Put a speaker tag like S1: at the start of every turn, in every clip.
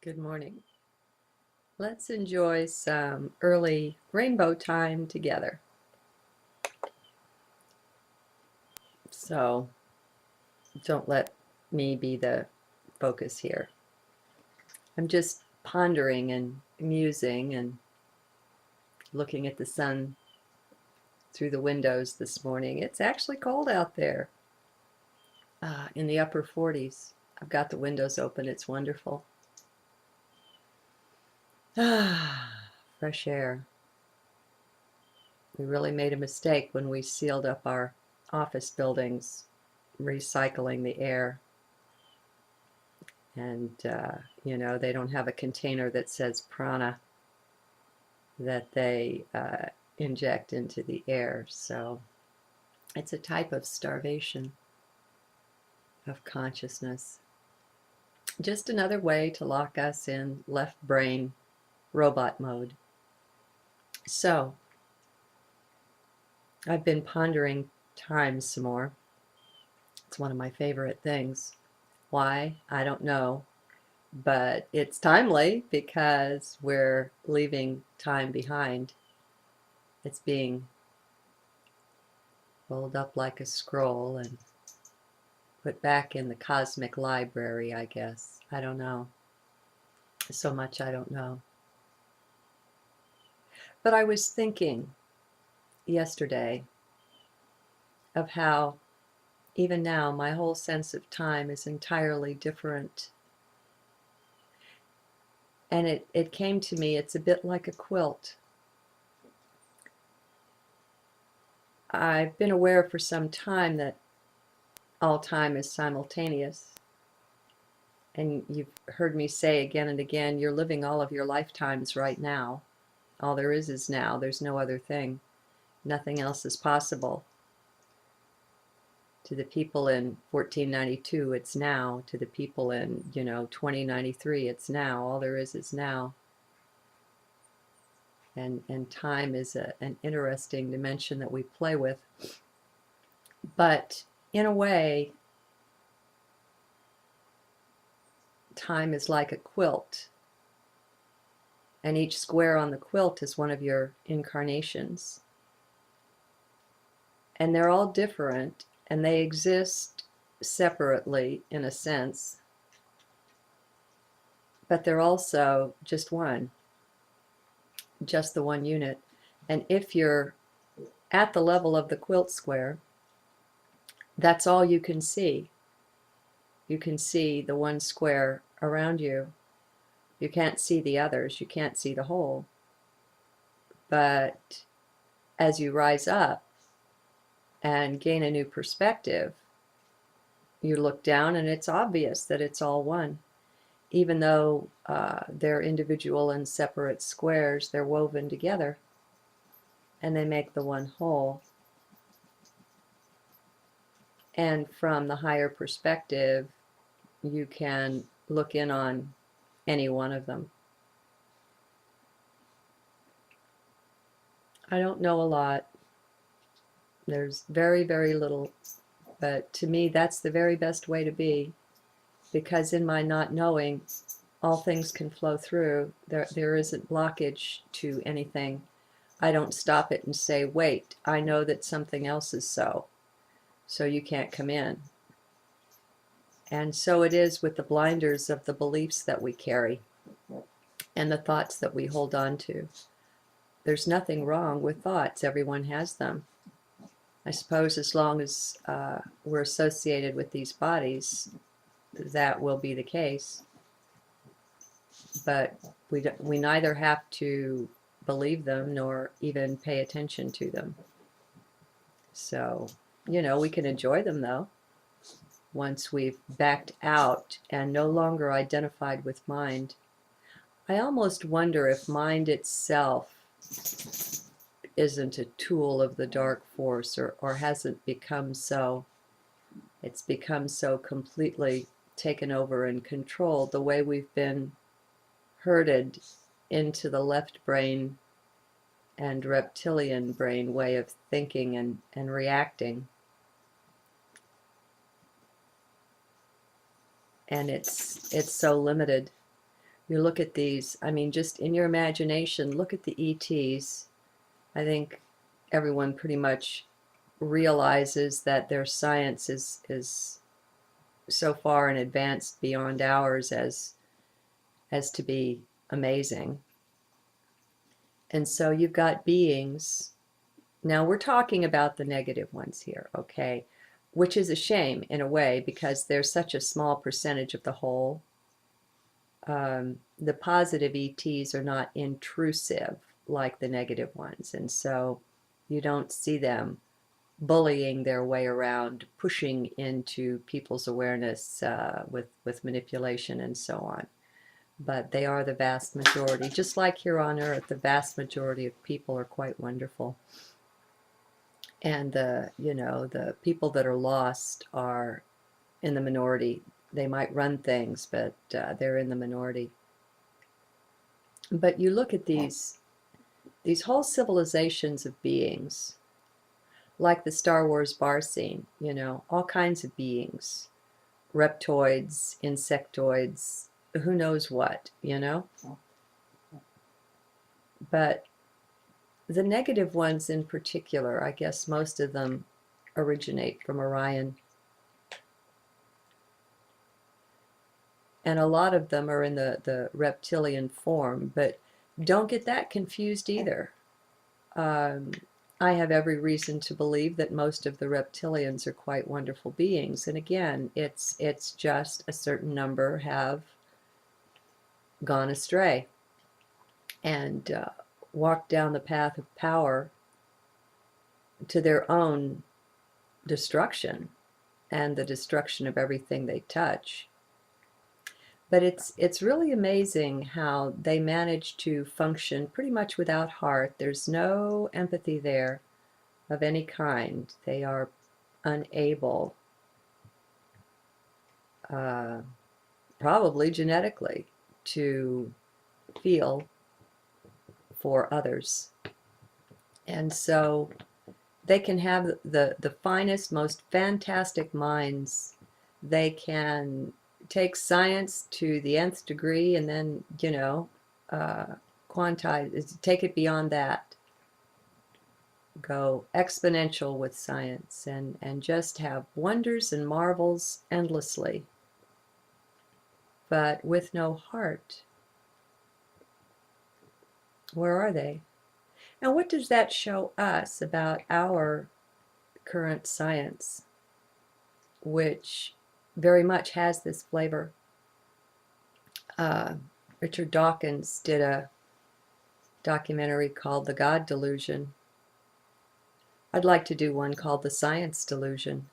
S1: Good morning. Let's enjoy some early rainbow time together. So don't let me be the focus here. I'm just pondering and musing and looking at the sun through the windows this morning. It's actually cold out there, in the upper 40s. I've got the windows open. It's wonderful. Fresh air. We really made a mistake when we sealed up our office buildings, recycling the air. And, they don't have a container that says prana that they inject into the air. So it's a type of starvation of consciousness. Just another way to lock us in left brain robot mode. So I've been pondering time some more. It's one of my favorite things. Why? I don't know. But it's timely because we're leaving time behind. It's being rolled up like a scroll and put back in the cosmic library, I guess. I don't know. So much I don't know. But I was thinking yesterday of how even now my whole sense of time is entirely different. And it came to me, it's a bit like a quilt. I've been aware for some time that all time is simultaneous. And you've heard me say again and again, you're living all of your lifetimes right now. All there is now. There's no other thing. Nothing else is possible. To the people in 1492, it's now. To the people in, 2093, it's now. All there is now. And time is an interesting dimension that we play with. But in a way, time is like a quilt. And each square on the quilt is one of your incarnations. And they're all different, and they exist separately in a sense, but they're also just one, just the one unit. And if you're at the level of the quilt square, that's all you can see. You can see the one square around you. You can't see the others. You can't see the whole. But as you rise up and gain a new perspective, you look down and it's obvious that it's all one. Even though they're individual and separate squares, they're woven together and they make the one whole. And from the higher perspective, you can look in on any one of them. I don't know a lot. There's very, very little. But to me, that's the very best way to be. Because in my not knowing, all things can flow through. There isn't blockage to anything. I don't stop it and say, wait, I know that something else is so you can't come in. And so it is with the blinders of the beliefs that we carry and the thoughts that we hold on to. There's nothing wrong with thoughts. Everyone has them. I suppose as long as we're associated with these bodies, that will be the case. But we neither have to believe them nor even pay attention to them. So, we can enjoy them though. Once we've backed out and no longer identified with mind. I almost wonder if mind itself isn't a tool of the dark force or hasn't become so. It's become so completely taken over and controlled the way we've been herded into the left brain and reptilian brain way of thinking and reacting. And it's so limited. You look at these, I mean, just in your imagination, look at the ETs. I think everyone pretty much realizes that their science is so far in advance beyond ours as to be amazing. And so you've got beings. Now we're talking about the negative ones here, okay? Which is a shame in a way because they're such a small percentage of the whole. The positive ETs are not intrusive like the negative ones, and so you don't see them bullying their way around, pushing into people's awareness with manipulation and so on. But they are the vast majority. Just like here on Earth, the vast majority of people are quite wonderful. And the people that are lost are in the minority. They might run things, but they're in the minority. But you look at these whole civilizations of beings, like the Star Wars bar scene, all kinds of beings, reptoids, insectoids, who knows what. But the negative ones in particular, I guess most of them originate from Orion. And a lot of them are in the reptilian form, but don't get that confused either. I have every reason to believe that most of the reptilians are quite wonderful beings. And again, it's just a certain number have gone astray and walked down the path of power to their own destruction and the destruction of everything they touch. But it's really amazing how they manage to function pretty much without heart. There's no empathy there of any kind. They are unable, probably genetically, to feel for others. And so they can have the finest, most fantastic minds. They can take science to the nth degree and then, quantize, take it beyond that. Go exponential with science and just have wonders and marvels endlessly, but with no heart. Where are they? And what does that show us about our current science, which very much has this flavor? Richard Dawkins did a documentary called The God Delusion. I'd like to do one called The Science Delusion.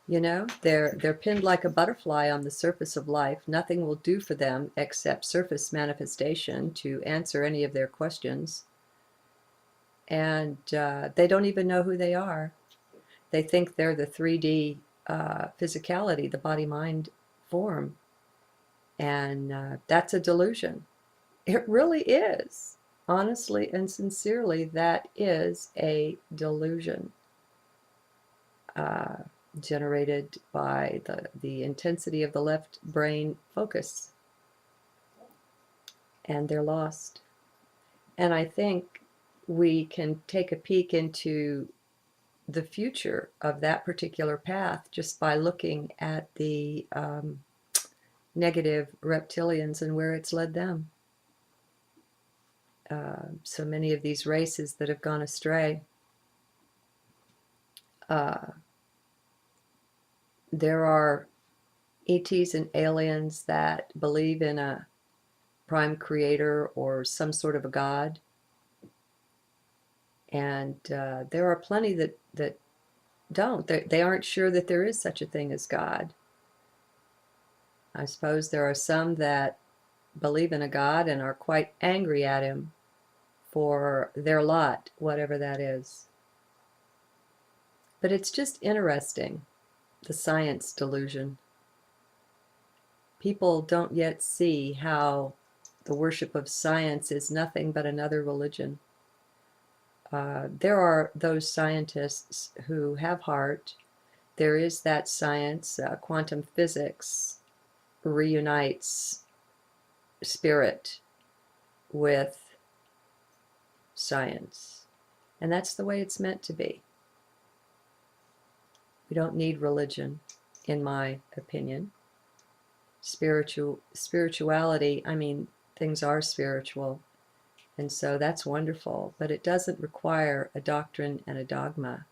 S1: They're pinned like a butterfly on the surface of life. Nothing will do for them except surface manifestation to answer any of their questions. And they don't even know who they are. They think they're the 3D physicality, the body-mind form. And that's a delusion. It really is. Honestly and sincerely, that is a delusion generated by the intensity of the left brain focus. And they're lost. And I think we can take a peek into the future of that particular path just by looking at the negative reptilians and where it's led them. So many of these races that have gone astray, there are ETs and aliens that believe in a prime creator or some sort of a god. And there are plenty that don't. They aren't sure that there is such a thing as God. I suppose there are some that believe in a God and are quite angry at him for their lot, whatever that is. But it's just interesting, the science delusion. People don't yet see how the worship of science is nothing but another religion. There are those scientists who have heart. There is that science, quantum physics reunites spirit with science. And that's the way it's meant to be. We don't need religion, in my opinion. Spirituality, I mean, things are spiritual, and so that's wonderful, but it doesn't require a doctrine and a dogma.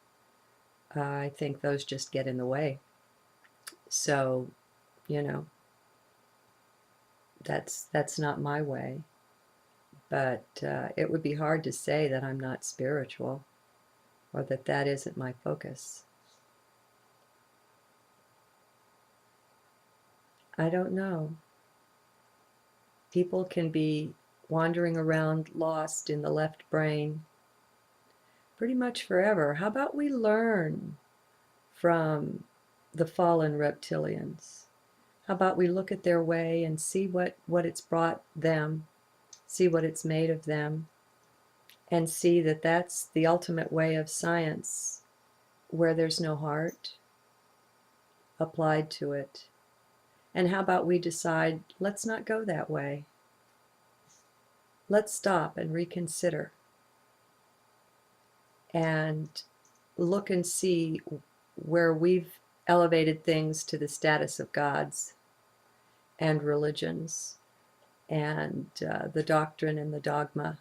S1: I think those just get in the way. So, you know, that's not my way. But it would be hard to say that I'm not spiritual, or that that isn't my focus. I don't know. People can be wandering around lost in the left brain pretty much forever. How about we learn from the fallen reptilians? How about we look at their way and see what it's brought them, see what it's made of them, and see that that's the ultimate way of science, where there's no heart applied to it. And how about we decide, let's not go that way. Let's stop and reconsider and look and see where we've elevated things to the status of gods and religions and the doctrine and the dogma,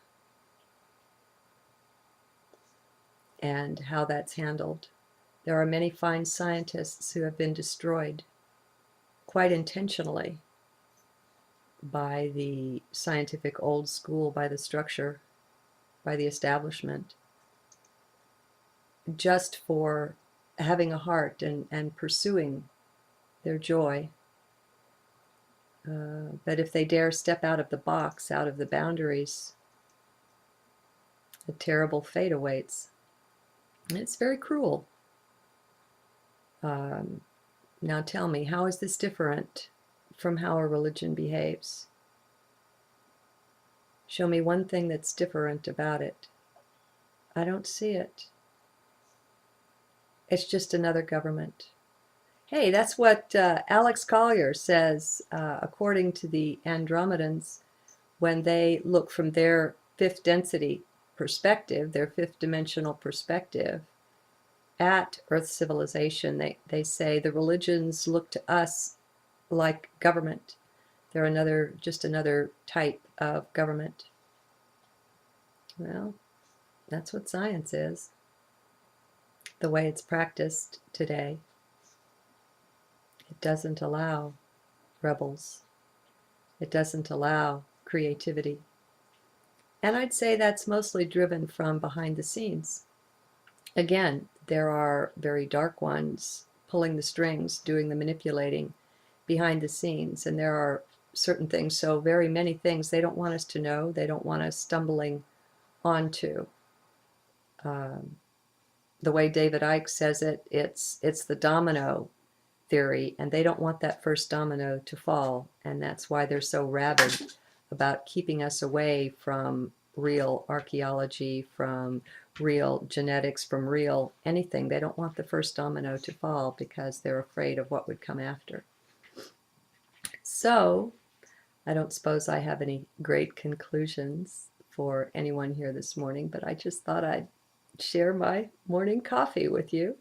S1: and how that's handled. There are many fine scientists who have been destroyed quite intentionally by the scientific old school, by the structure, by the establishment, just for having a heart and pursuing their joy. But if they dare step out of the box, out of the boundaries, a terrible fate awaits. And it's very cruel. Now tell me, how is this different from how a religion behaves? Show me one thing that's different about it. I don't see it. It's just another government. Hey, that's what Alex Collier says, according to the Andromedans, when they look from their fifth density perspective, their fifth dimensional perspective, at Earth civilization. They say the religions look to us like government. They're just another type of government. Well, that's what science is, the way it's practiced today. It doesn't allow rebels. It doesn't allow creativity. And I'd say that's mostly driven from behind the scenes. Again, there are very dark ones pulling the strings, doing the manipulating behind the scenes, and there are certain things, so very many things they don't want us to know, they don't want us stumbling onto. The way David Icke says it, it's the domino theory, and they don't want that first domino to fall, and that's why they're so rabid about keeping us away from real archaeology, from real genetics, from real anything. They don't want the first domino to fall because they're afraid of what would come after. So, I don't suppose I have any great conclusions for anyone here this morning, but I just thought I'd share my morning coffee with you,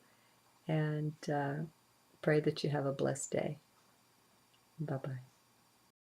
S1: and pray that you have a blessed day. Bye-bye.